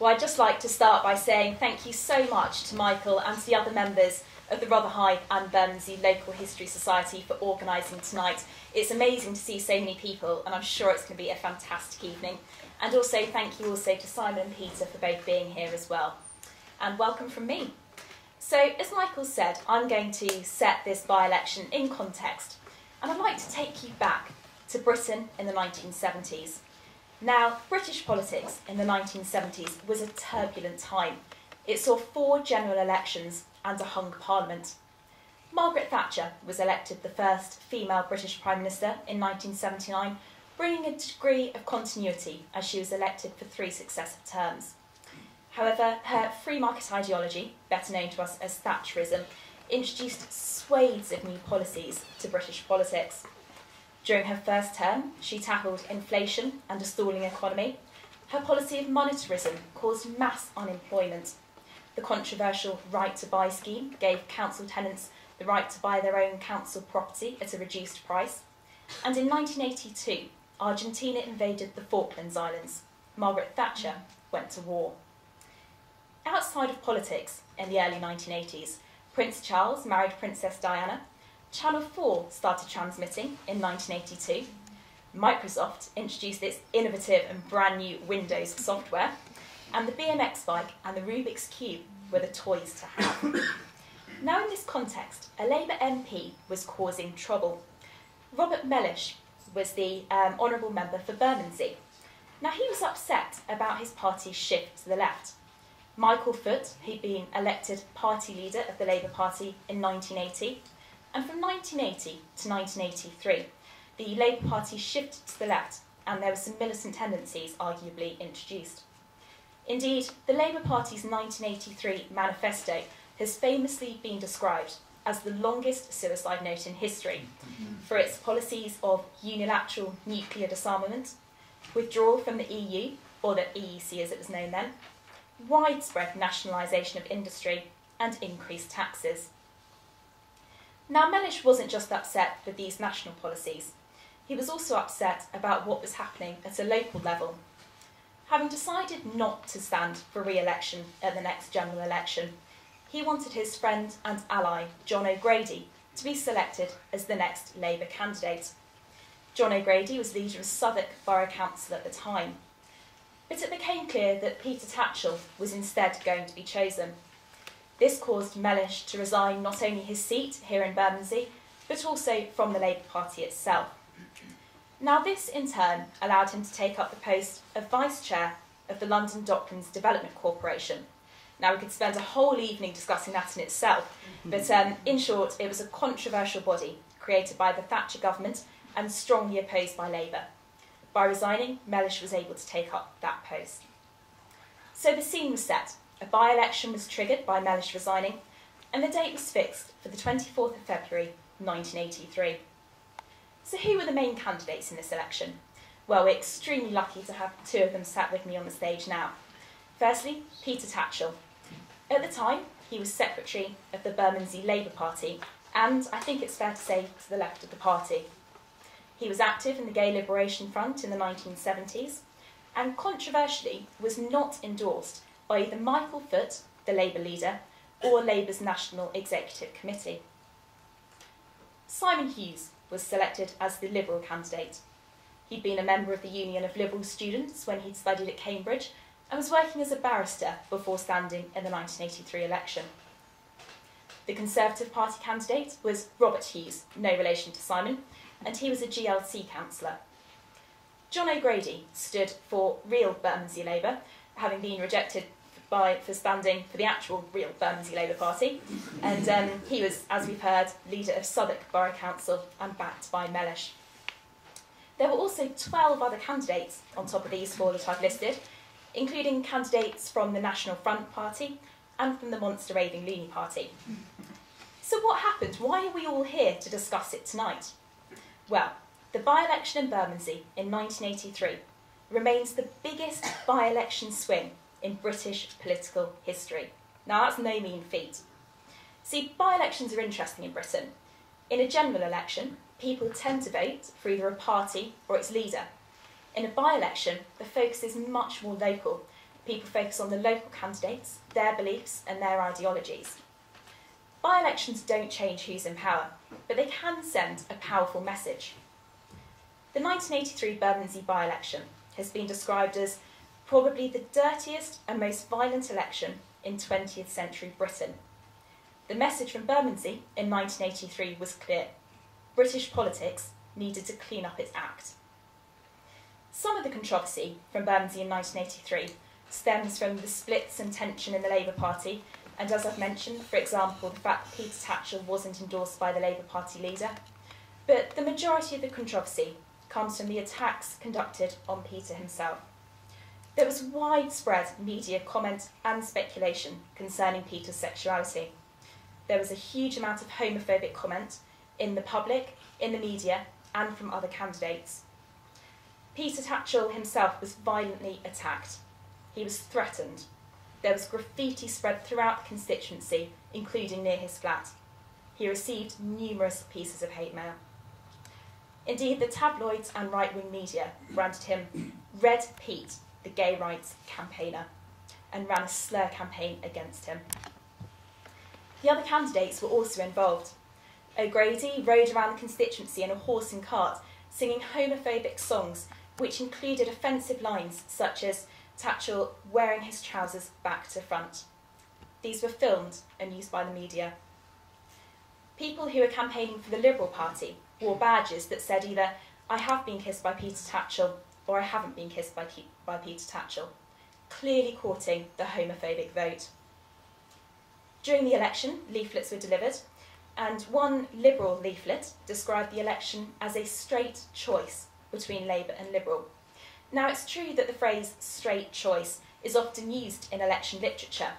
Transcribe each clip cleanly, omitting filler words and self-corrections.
Well, I'd just like to start by saying thank you so much to Michael and to the other members of the Rotherhithe and Bermondsey Local History Society for organising tonight. It's amazing to see so many people, and I'm sure it's going to be a fantastic evening. And also thank you also to Simon and Peter for both being here as well. And welcome from me. So, as Michael said, I'm going to set this by-election in context, and I'd like to take you back to Britain in the 1970s. Now, British politics in the 1970s was a turbulent time. It saw 4 general elections and a hung parliament. Margaret Thatcher was elected the first female British Prime Minister in 1979, bringing a degree of continuity as she was elected for 3 successive terms. However, her free market ideology, better known to us as Thatcherism, introduced swathes of new policies to British politics. During her first term, she tackled inflation and a stalling economy. Her policy of monetarism caused mass unemployment. The controversial Right to Buy scheme gave council tenants the right to buy their own council property at a reduced price. And in 1982, Argentina invaded the Falklands Islands. Margaret Thatcher went to war. Outside of politics, in the early 1980s, Prince Charles married Princess Diana. Channel 4 started transmitting in 1982. Microsoft introduced its innovative and brand new Windows software. And the BMX bike and the Rubik's Cube were the toys to have. Now in this context, a Labour MP was causing trouble. Robert Mellish was the honourable member for Bermondsey. Now he was upset about his party's shift to the left. Michael Foot, who'd been elected party leader of the Labour Party in 1980, and from 1980 to 1983, the Labour Party shifted to the left, and there were some militant tendencies arguably introduced. Indeed, the Labour Party's 1983 manifesto has famously been described as the longest suicide note in history for its policies of unilateral nuclear disarmament, withdrawal from the EU, or the EEC as it was known then, widespread nationalisation of industry, and increased taxes. Now, Mellish wasn't just upset with these national policies. He was also upset about what was happening at a local level. Having decided not to stand for re-election at the next general election, he wanted his friend and ally, John O'Grady, to be selected as the next Labour candidate. John O'Grady was leader of Southwark Borough Council at the time. But it became clear that Peter Tatchell was instead going to be chosen. This caused Mellish to resign not only his seat here in Bermondsey, but also from the Labour Party itself. Now this, in turn, allowed him to take up the post of Vice Chair of the London Docklands Development Corporation. Now we could spend a whole evening discussing that in itself, but in short, it was a controversial body created by the Thatcher government and strongly opposed by Labour. By resigning, Mellish was able to take up that post. So the scene was set. A by-election was triggered by Mellish resigning, and the date was fixed for the 24th of February 1983. So who were the main candidates in this election? Well, we're extremely lucky to have 2 of them sat with me on the stage now. Firstly, Peter Tatchell. At the time, he was secretary of the Bermondsey Labour Party, and I think it's fair to say to the left of the party. He was active in the Gay Liberation Front in the 1970s, and controversially was not endorsed by either Michael Foot, the Labour leader, or Labour's National Executive Committee. Simon Hughes was selected as the Liberal candidate. He'd been a member of the Union of Liberal Students when he'd studied at Cambridge and was working as a barrister before standing in the 1983 election. The Conservative Party candidate was Robert Hughes, no relation to Simon, and he was a GLC councillor. John O'Grady stood for real Bermondsey Labour, having been rejected for standing for the actual real Bermondsey Labour Party, and he was, as we've heard, leader of Southwark Borough Council and backed by Mellish. There were also 12 other candidates on top of these 4 that I've listed, including candidates from the National Front Party and from the Monster Raving Loony Party. So what happened? Why are we all here to discuss it tonight? Well, the by-election in Bermondsey in 1983 remains the biggest by-election swing in British political history. Now that's no mean feat. See, by-elections are interesting in Britain. In a general election, people tend to vote for either a party or its leader. In a by-election, the focus is much more local, People focus on the local candidates, their beliefs and their ideologies. By-elections don't change who's in power, but they can send a powerful message. The 1983 Bermondsey by-election has been described as probably the dirtiest and most violent election in 20th century Britain. The message from Bermondsey in 1983 was clear. British politics needed to clean up its act. Some of the controversy from Bermondsey in 1983 stems from the splits and tension in the Labour Party, and as I've mentioned, for example, the fact that Peter Tatchell wasn't endorsed by the Labour Party leader. But the majority of the controversy comes from the attacks conducted on Peter himself. There was widespread media comment and speculation concerning Peter's sexuality. There was a huge amount of homophobic comment in the public, in the media, and from other candidates. Peter Tatchell himself was violently attacked. He was threatened. There was graffiti spread throughout the constituency, including near his flat. He received numerous pieces of hate mail. Indeed, the tabloids and right-wing media branded him Red Pete, the gay rights campaigner, and ran a slur campaign against him. The other candidates were also involved. O'Grady rode around the constituency in a horse and cart, singing homophobic songs, which included offensive lines such as Tatchell wearing his trousers back to front. These were filmed and used by the media. People who were campaigning for the Liberal Party wore badges that said either, "I have been kissed by Peter Tatchell," or "I haven't been kissed by Peter Tatchell," clearly courting the homophobic vote. During the election, leaflets were delivered, and one Liberal leaflet described the election as a straight choice between Labour and Liberal. Now, it's true that the phrase straight choice is often used in election literature.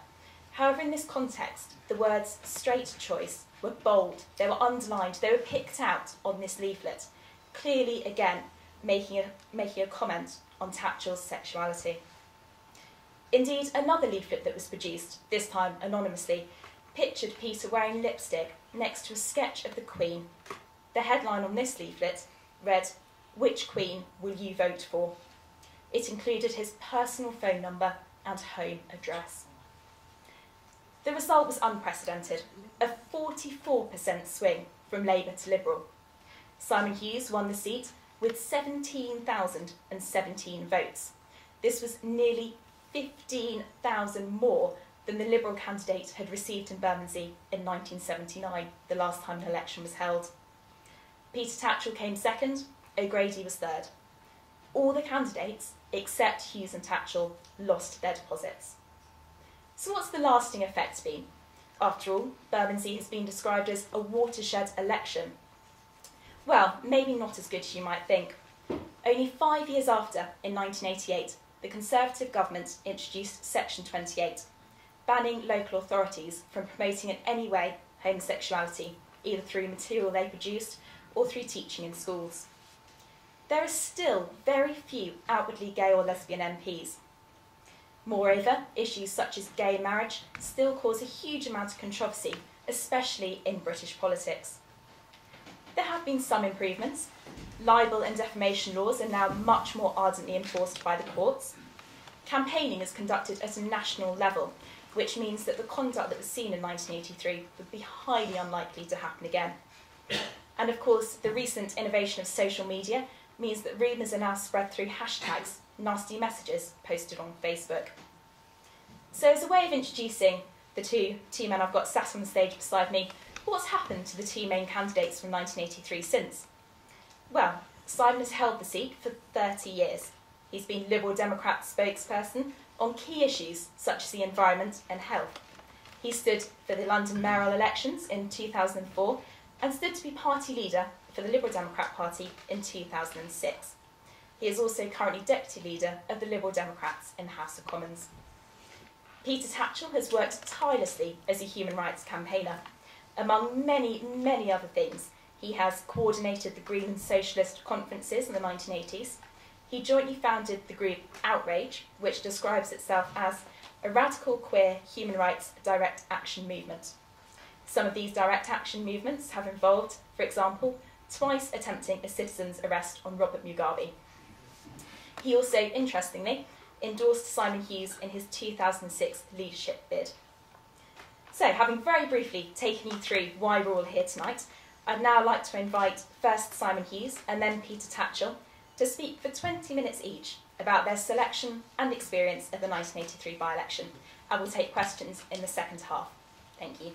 However, in this context, the words straight choice were bold, they were underlined, they were picked out on this leaflet, clearly, again, making a comment on Tatchell's sexuality. Indeed, another leaflet that was produced, this time anonymously, pictured Peter wearing lipstick next to a sketch of the Queen. The headline on this leaflet read, "Which Queen will you vote for?" It included his personal phone number and home address. The result was unprecedented, a 44% swing from Labour to Liberal. Simon Hughes won the seat with 17,017 votes. This was nearly 15,000 more than the Liberal candidate had received in Bermondsey in 1979, the last time an election was held. Peter Tatchell came second, O'Grady was third. All the candidates, except Hughes and Tatchell, lost their deposits. So what's the lasting effect been? After all, Bermondsey has been described as a watershed election. Well, maybe not as good as you might think. Only 5 years after, in 1988, the Conservative government introduced Section 28, banning local authorities from promoting in any way homosexuality, either through material they produced or through teaching in schools. There are still very few outwardly gay or lesbian MPs. Moreover, issues such as gay marriage still cause a huge amount of controversy, especially in British politics. There have been some improvements. Libel and defamation laws are now much more ardently enforced by the courts. Campaigning is conducted at a national level, which means that the conduct that was seen in 1983 would be highly unlikely to happen again. And of course, the recent innovation of social media means that rumours are now spread through hashtags, nasty messages posted on Facebook. So as a way of introducing the two men I've got sat on the stage beside me, what's happened to the two main candidates from 1983 since? Well, Simon has held the seat for 30 years. He's been Liberal Democrat spokesperson on key issues such as the environment and health. He stood for the London mayoral elections in 2004 and stood to be party leader for the Liberal Democrat Party in 2006. He is also currently deputy leader of the Liberal Democrats in the House of Commons. Peter Tatchell has worked tirelessly as a human rights campaigner. Among many, many other things, he has coordinated the Green and Socialist conferences in the 1980s. He jointly founded the group Outrage, which describes itself as a radical queer human rights direct action movement. Some of these direct action movements have involved, for example, twice attempting a citizen's arrest on Robert Mugabe. He also, interestingly, endorsed Simon Hughes in his 2006 leadership bid. So, having very briefly taken you through why we're all here tonight, I'd now like to invite first Simon Hughes and then Peter Tatchell to speak for 20 minutes each about their selection and experience of the 1983 by-election, and we'll take questions in the second half. Thank you.